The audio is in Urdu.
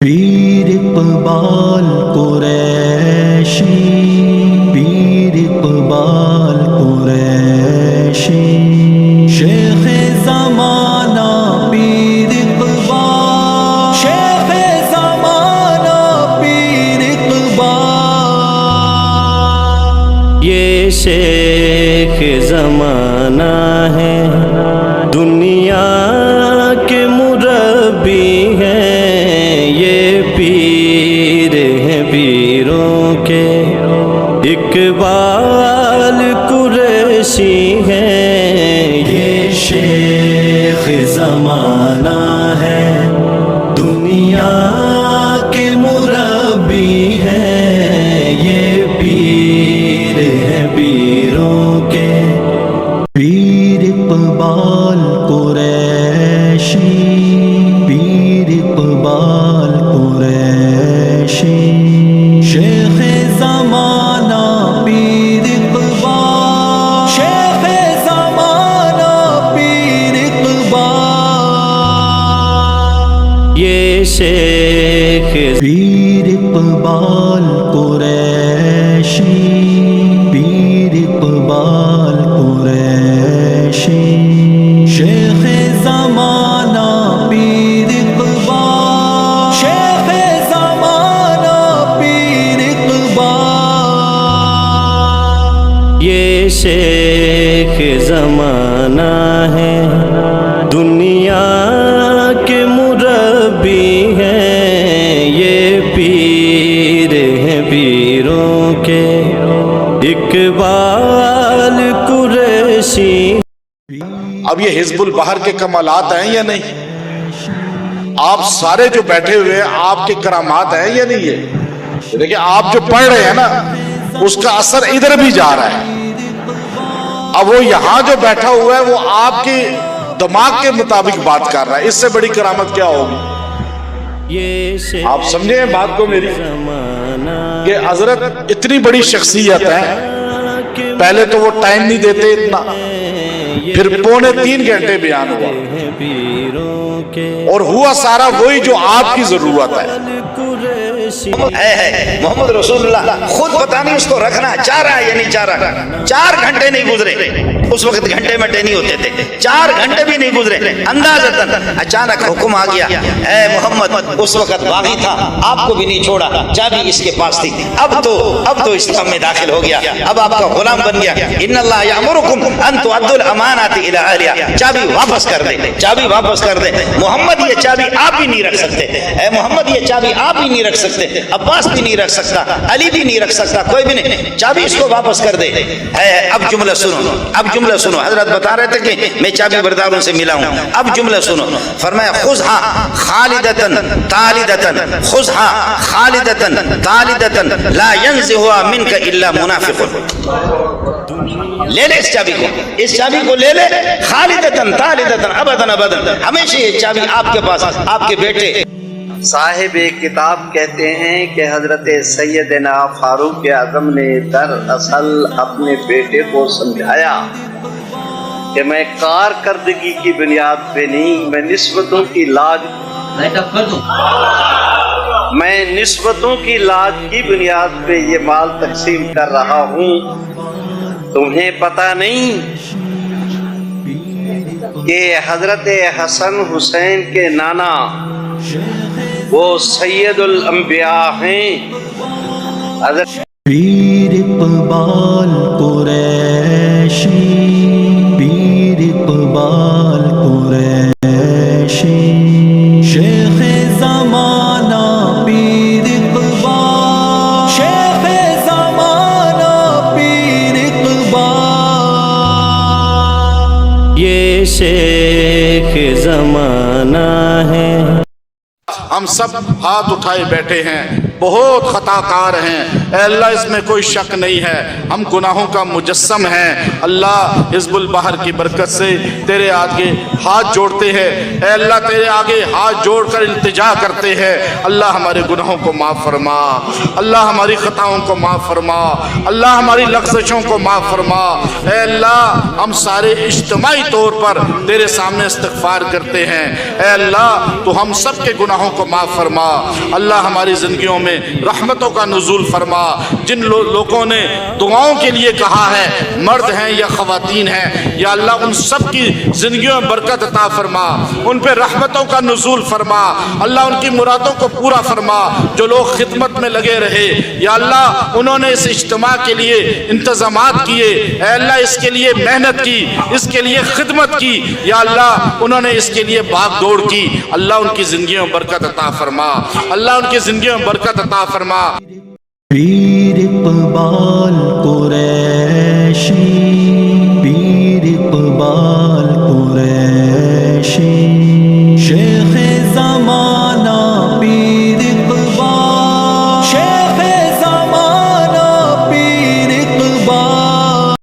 پیر اقبال قریشی، پیر اقبال قریشی، شیخ زمانہ پیر اقبال، شیخ زمانہ پیر اقبال، یہ شیخ زمانہ ہے، دنیا کے مربی ہیں، یہ پیر ہیں پیروں کے، اقبال قریشی ہیں، یہ شیخ زمانہ ہے، دنیا کے مربی ہیں، یہ پیر ہیں پیروں کے، پیر اقبال قریشی، پیر اقبال قریشی، شیخ زمانہ پیر اقبال، شیخ زمانہ پیر اقبال، یہ شیخ پیر اقبال قریشی، پیر اقبال قریشی، شیخ زمانہ پیر اقبال، شیخ زمانہ پیر اقبال، یہ شیخ زمانہ ہے، دنیا کے مربی ہیں، یہ پیر ہیں پیروں کے، اقبال قریشی۔ اب یہ حزب البحر کے کمالات ہیں یا نہیں؟ آپ سارے جو بیٹھے ہوئے ہیں آپ کے کرامات ہیں یا نہیں؟ ہے دیکھیں آپ جو پڑھ رہے ہیں نا اس کا اثر ادھر بھی جا رہا ہے۔ اب وہ یہاں جو بیٹھا ہوا ہے وہ آپ کے دماغ کے مطابق بات کر رہا ہے، اس سے بڑی کرامت کیا ہوگی؟ آپ سمجھے ہیں بات کو میری کہ حضرت اتنی بڑی شخصیت ہے، پہلے تو وہ ٹائم نہیں دیتے اتنا، پھر 2.25 گھنٹے بیان ہوا اور ہوا سارا وہی جو آپ کی ضرورت ہے۔ محمد رسول اللہ خود پتہ نہیں اس کو رکھنا چاہ رہا ہے یا نہیں چاہ رہا۔ 4 گھنٹے نہیں گزرے، اس وقت گھنٹے مٹے نہیں ہوتے تھے، 4 گھنٹے بھی نہیں گزرے، اندازتاً اچانک حکم آ گیا، اے محمد، اس وقت باغی تھا، آپ کو بھی نہیں چھوڑا، چابی اس کے پاس تھی، اب تو اسلام میں داخل ہو گیا، اب آپ کا غلام بن گیا۔ ان اللہ یامرکم ان تؤدوا الامانات الی اہلہا، چابی واپس کر دیں، چابی واپس کر دیں۔ محمد یہ چابی آپ بھی نہیں رکھ سکتے، اے محمد یہ چابی آپ بھی نہیں رکھ سکتے، عباس بھی نہیں رکھ سکتا، علی بھی نہیں رکھ سکتا، کوئی بھی نہیں، چابی اس کو واپس کر دے۔ اب جملہ سنو، اب جملہ سنو، حضرت بتا رہے تھے کہ میں چابی برداروں سے ملا ہوں، اب جملہ سنو، فرمایا خذھا خالدتن تالدتن، خذھا خالدتن تالدتن لا ينزعها منك الا منافق۔ لے لے اس چابی کو، اس چابی کو لے لے، خالدتن تالدتن ابداً ابداً، ہمیشہ یہ چابی آپ کے پاس، آپ کے بیٹے۔ صاحب کتاب کہتے ہیں کہ حضرت سیدنا فاروق اعظم نے دراصل اپنے بیٹے کو سمجھایا کہ میں کارکردگی کی بنیاد پہ نہیں، میں نسبتوں کی لاج کی بنیاد پہ یہ مال تقسیم کر رہا ہوں۔ تمہیں پتہ نہیں کہ حضرت حسن حسین کے نانا وہ سید الانبیاء ہیں۔ پیر اقبال قریشی، پیر اقبال قریشی، شیخ زمانہ پیر اقبال، شیخ زمانہ پیر اقبال، یہ شیخ زمانہ ہے۔ ہم سب ہاتھ اٹھائے بیٹھے ہیں بہت خطاکار ہیں اے اللہ، اس میں کوئی شک نہیں ہے، ہم گناہوں کا مجسم ہیں۔ اللہ حزب البحر کی برکت سے تیرے آگے ہاتھ جوڑتے ہیں اے اللہ، تیرے آگے ہاتھ جوڑ کر التجا کرتے ہیں، اللہ ہمارے گناہوں کو معاف فرما، اللہ ہماری خطاؤں کو معاف فرما، اللہ ہماری لغزشوں کو معاف فرما۔ اے اللہ ہم سارے اجتماعی طور پر تیرے سامنے استغفار کرتے ہیں، اے اللہ تو ہم سب کے گناہوں کو معاف فرما۔ اللہ ہماری زندگیوں میں رحمتوں کا نزول فرما۔ جن لوگوں نے دعاؤں کے لیے کہا ہے، مرد ہیں یا خواتین ہیں، یا اللہ ان سب کی زندگیوں میں برکت عطا فرما، ان پہ رحمتوں کا نزول فرما، اللہ ان کی مرادوں کو پورا فرما۔ جو لوگ خدمت میں لگے رہے یا اللہ انہوں نے اس اجتماع کے لیے انتظامات کیے، اے اللہ اس کے لیے محنت کی، اس کے لیے خدمت کی، یا اللہ انہوں نے اس کے لیے بھاگ دوڑ کی، اللہ ان کی زندگیوں میں برکت عطا فرما، اللہ ان کی زندگیوں میں برکت عطا فرما۔ پیر اقبال قریشی